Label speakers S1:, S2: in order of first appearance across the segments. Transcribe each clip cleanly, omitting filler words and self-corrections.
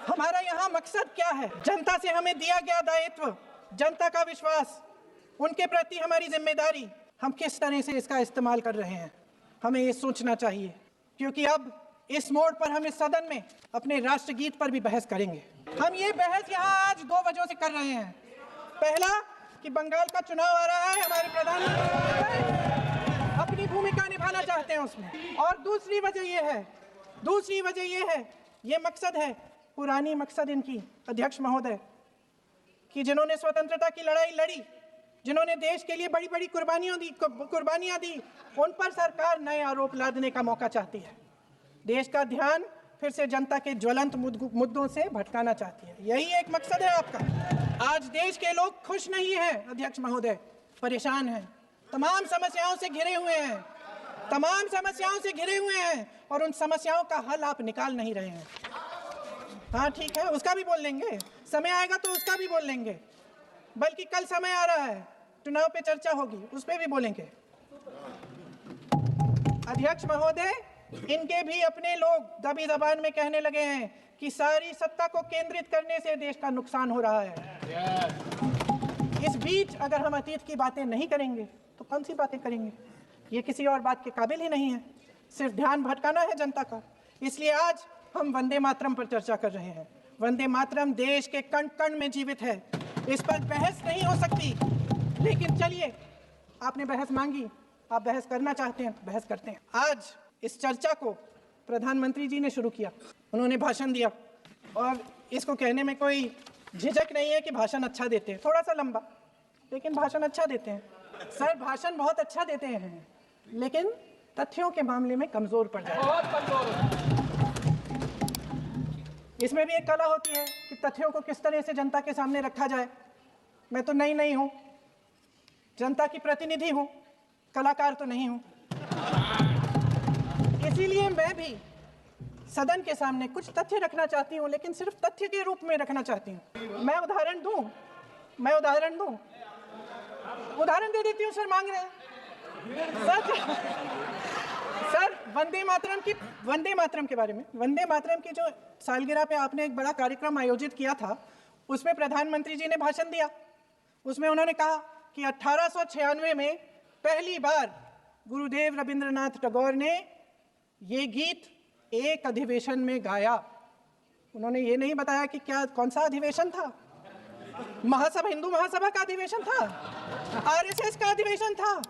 S1: हमारा यहाँ मकसद क्या है? जनता से हमें दिया गया दायित्व, जनता का विश्वास, उनके प्रति हमारी जिम्मेदारी, हम किस तरह से इसका इस्तेमाल कर रहे हैं, हमें ये सोचना चाहिए। क्योंकि अब इस मोड़ पर हम इस सदन में अपने राष्ट्रगीत पर भी बहस करेंगे। हम ये बहस यहाँ आज 2 वजहों से कर रहे हैं। पहला कि बंगाल का चुनाव आ रहा है, हमारे प्रधानमंत्री अपनी भूमिका निभाना चाहते हैं उसमें। और दूसरी वजह ये है, ये मकसद है, पुरानी मकसद इनकी अध्यक्ष महोदय, कि जिन्होंने स्वतंत्रता की लड़ाई लड़ी, जिन्होंने देश के लिए बड़ी बड़ी कुर्बानियां दी, उन पर सरकार नए आरोप लादने का मौका चाहती है। देश का ध्यान फिर से जनता के ज्वलंत मुद्दों से भटकाना चाहती है। यही एक मकसद है आपका। आज देश के लोग खुश नहीं हैं अध्यक्ष महोदय, परेशान हैं, तमाम समस्याओं से घिरे हुए हैं और उन समस्याओं का हल आप निकाल नहीं रहे हैं। हाँ ठीक है, उसका भी बोल लेंगे, समय आएगा तो उसका भी बोल लेंगे। बल्कि कल समय आ रहा है, चुनाव पे चर्चा होगी, उस पर भी बोलेंगे। अध्यक्ष महोदय, इनके भी अपने लोग दबी जबान में कहने लगे हैं कि सारी सत्ता को केंद्रित करने से देश का नुकसान हो रहा है। इस बीच अगर हम अतीत की बातें नहीं करेंगे तो कौन सी बातें करेंगे? ये किसी और बात के काबिल ही नहीं है, सिर्फ ध्यान भटकाना है जनता का। इसलिए आज हम वंदे मातरम पर चर्चा कर रहे हैं। वंदे मातरम देश के कण कण में जीवित है, इस पर बहस नहीं हो सकती। लेकिन चलिए, आपने बहस मांगी, आप बहस करना चाहते हैं, बहस करते हैं। आज इस चर्चा को प्रधानमंत्री जी ने शुरू किया, उन्होंने भाषण दिया और इसको कहने में कोई झिझक नहीं है कि भाषण अच्छा देते हैं, थोड़ा सा लंबा, लेकिन भाषण अच्छा देते हैं। सर, भाषण बहुत अच्छा देते हैं, लेकिन तथ्यों के मामले में कमजोर पड़ जाते हैं। इसमें भी एक कला होती है कि तथ्यों को किस तरह से जनता के सामने रखा जाए। मैं तो नहीं हूं, जनता की प्रतिनिधि हूं, कलाकार तो नहीं हूं। इसीलिए मैं भी सदन के सामने कुछ तथ्य रखना चाहती हूं, लेकिन सिर्फ तथ्य के रूप में रखना चाहती हूं। मैं उदाहरण दूं, उदाहरण दे देती हूं। सर मांग रहे हैं सर, वंदे मातरम के बारे में, वंदे मातरम की जो सालगिरह पे आपने एक बड़ा कार्यक्रम आयोजित किया था, उसमें प्रधानमंत्री जी ने भाषण दिया। उसमें उन्होंने कहा कि 1896 में पहली बार गुरुदेव रविंद्रनाथ टैगोर ने ये गीत एक अधिवेशन में गाया। उन्होंने ये नहीं बताया कि कौन सा अधिवेशन था। हिंदू महासभा का अधिवेशन था, आरएसएस का अधिवेशन था,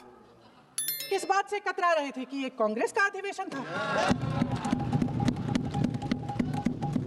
S1: किस बात से कतरा रहे थे कि ये कांग्रेस का अधिवेशन था।